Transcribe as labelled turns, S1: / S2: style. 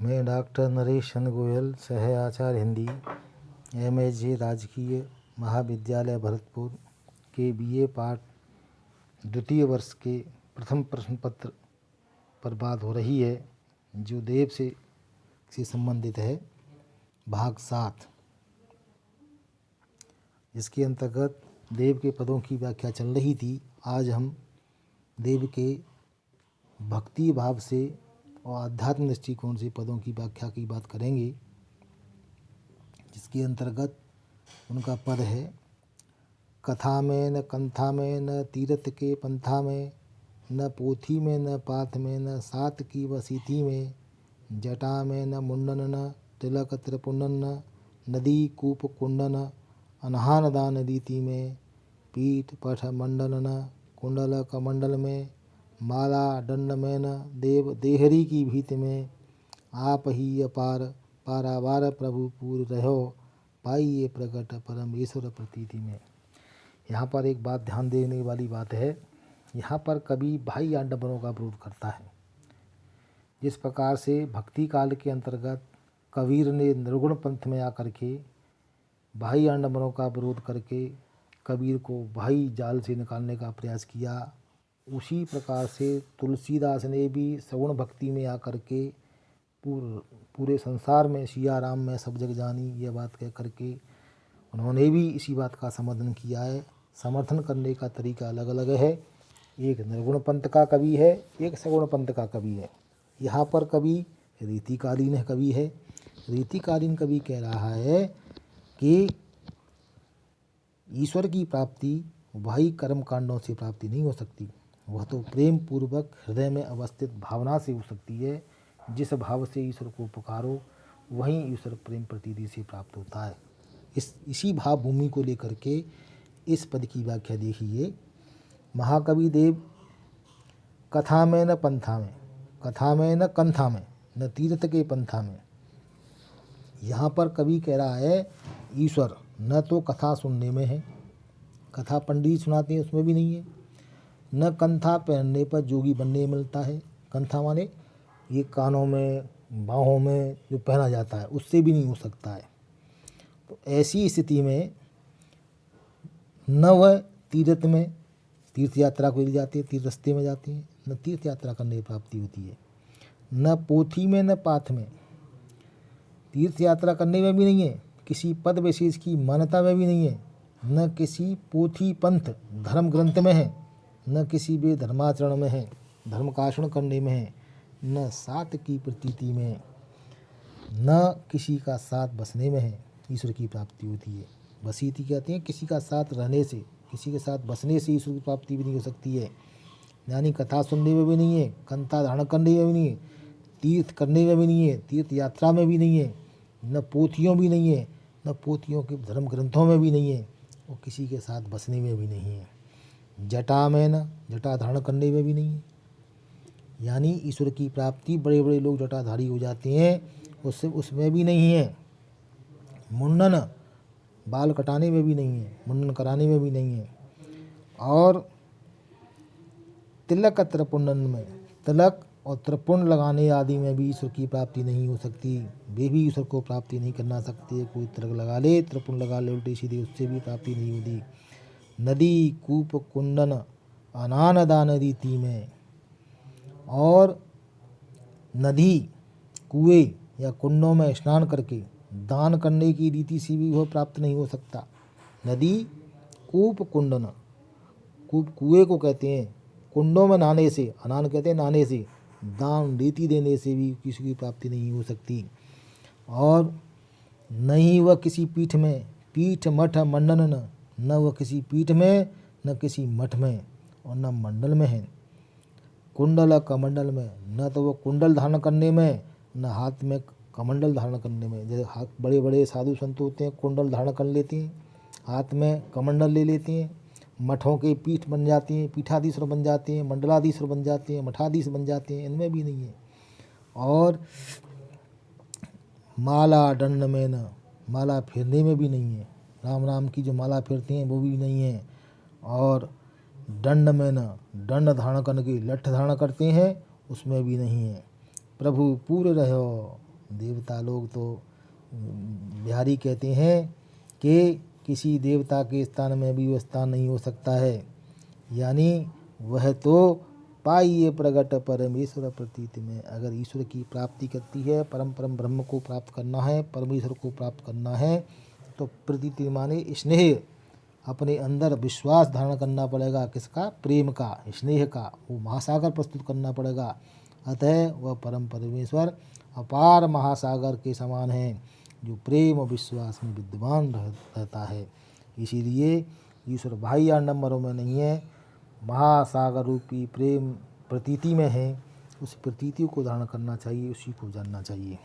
S1: मैं डॉक्टर नरेश चंद्र गोयल, सह आचार्य हिंदी, MSJ राजकीय महाविद्यालय भरतपुर के BA पाठ द्वितीय वर्ष के प्रथम प्रश्न पत्र पर बात हो रही है, जो देव से संबंधित है। भाग 7, जिसके अंतर्गत देव के पदों की व्याख्या चल रही थी। आज हम देव के भक्ति भाव से और आध्यात्म दृष्टिकोण से पदों की व्याख्या की बात करेंगे, जिसके अंतर्गत उनका पद है। कथा में न कंथा में न तीरथ के पंथा में, न पोथी में न पाथ में, न सात की वसीति में, जटा में न मुंडन न तिलक त्रिपुंडन न, नदी कूप कुंडन अनहान दान रीति में, पीठ पठ मंडल न कुंडल कमंडल में, माला दंड में न देव देहरी की भीत में, आप ही अपार पारावार प्रभु पूर रहो, पाइये प्रकट परमेश्वर प्रतीति में। यहाँ पर एक बात ध्यान देने वाली बात है। यहाँ पर कवि भाई आडंबरों का विरोध करता है। जिस प्रकार से भक्ति काल के अंतर्गत कबीर ने निर्गुण पंथ में आकर के भाई आडंबरों का विरोध करके कबीर को भाई जाल से निकालने का प्रयास किया, उसी प्रकार से तुलसीदास ने भी सगुण भक्ति में आकर के पूरे संसार में सिया राम में सब जग जानी, यह बात कह करके उन्होंने भी इसी बात का समर्थन किया है। समर्थन करने का तरीका अलग अलग है। एक निर्गुण पंथ का कवि है, एक सगुण पंथ का कवि है। यहाँ पर कवि रीतिकालीन कवि है। रीतिकालीन कवि कह रहा है कि ईश्वर की प्राप्ति भाई कर्म कांडों से प्राप्ति नहीं हो सकती, वह तो प्रेम पूर्वक हृदय में अवस्थित भावना से हो सकती है। जिस भाव से ईश्वर को पुकारो, वहीं ईश्वर प्रेम प्रतीति से प्राप्त होता है। इसी भाव भूमि को लेकर के इस पद की व्याख्या देखिए। महाकवि देव कथा में न पंथा में, कथा में न कंथा में, न तीर्थ के पंथा में। यहाँ पर कवि कह रहा है ईश्वर न तो कथा सुनने में है, कथा पंडित सुनाते हैं उसमें भी नहीं है, न कंथा पहनने पर जोगी बनने मिलता है। कंथा माने ये कानों में बाहों में जो पहना जाता है, उससे भी नहीं हो सकता है। तो ऐसी स्थिति में न वह तीर्थ में तीर्थ यात्रा को ले जाते हैं, तीर्थ रास्ते में जाते हैं, न तीर्थ यात्रा करने की प्राप्ति होती है, न पोथी में न पाथ में, तीर्थ यात्रा करने में भी नहीं है, किसी पद विशेष की मान्यता में भी नहीं है, न किसी पोथी पंथ धर्म ग्रंथ में है, न किसी वे धर्माचरण में है, धर्म का आचरण करने में है, न साथ की प्रतीति में, न किसी का साथ बसने में है ईश्वर की प्राप्ति होती है। बसीती कहते हैं किसी का साथ रहने से, किसी के साथ बसने से ईश्वर की प्राप्ति भी नहीं हो सकती है। यानी कथा सुनने में भी नहीं है, कंथा धारण करने में भी नहीं है, तीर्थ करने में भी नहीं है, तीर्थ यात्रा में भी नहीं है, न पोथियों भी नहीं है, न पोथियों के धर्म ग्रंथों में भी नहीं है, और किसी के साथ बसने में भी नहीं है। जटा में न जटा धारण करने में भी नहीं है। यानी ईश्वर की प्राप्ति बड़े बड़े लोग जटाधारी हो जाते हैं, उसमें भी नहीं है। मुंडन बाल कटाने में भी नहीं है, मुंडन कराने में भी नहीं है। और तिलक त्रिपुंडन में, तिलक और त्रिपुंड लगाने आदि में भी ईश्वर की प्राप्ति नहीं हो सकती। वे भी ईश्वर को प्राप्ति नहीं करना सकते। कोई तिलक लगा ले, त्रिपुंड लगा ले उल्टी सीधी, उससे भी प्राप्ति नहीं होती। नदी कूप कुंडन अनान दान रीति में, और नदी कुएं या कुंडों में स्नान करके दान करने की रीति से भी वह प्राप्त नहीं हो सकता। नदी कूप कुंडन, कूप कुएं को कहते हैं, कुंडों में नहाने से, अनान कहते हैं नहाने से, दान रीति देने से भी किसी की प्राप्ति नहीं हो सकती। और नहीं वह किसी पीठ में, पीठ मठ मंडन न वह किसी पीठ में, न किसी मठ में, और न मंडल में है। कुंडल कमंडल में, न तो वो कुंडल धारण करने में, न हाथ में कमंडल धारण करने में। जैसे हाथ बड़े बड़े साधु संत होते हैं, कुंडल धारण कर लेते हैं, हाथ में कमंडल ले लेते हैं, मठों के पीठ बन जाते हैं, पीठाधीश्वर बन जाते हैं, मंडलाधीश्वर बन जाते हैं, मठाधीश बन जाते हैं, इनमें भी नहीं है। और माला दंड में न, माला फेरने में भी नहीं है। राम राम की जो माला फेरते हैं वो भी नहीं है। और दंड में न, दंड धारण करने की लठ धारण करते हैं, उसमें भी नहीं है। प्रभु पूर रहो, देवता लोग तो बिहारी कहते हैं कि किसी देवता के स्थान में भी वो स्थान नहीं हो सकता है, यानी वह तो पाइए प्रगट परमेश्वर प्रतीति में। अगर ईश्वर की प्राप्ति करती है, परम ब्रह्म को प्राप्त करना है, परमेश्वर को प्राप्त करना है, तो प्रतीति माने स्नेह, अपने अंदर विश्वास धारण करना पड़ेगा। किसका? प्रेम का, स्नेह का, वो महासागर प्रस्तुत करना पड़ेगा। अतः वह परम परमेश्वर अपार महासागर के समान है, जो प्रेम और विश्वास में विद्यमान रहता है। इसीलिए ईश्वर बाह्य आडंबरों में नहीं है, महासागर रूपी प्रेम प्रतीति में है। उस प्रतीति को धारण करना चाहिए, उसी को जानना चाहिए।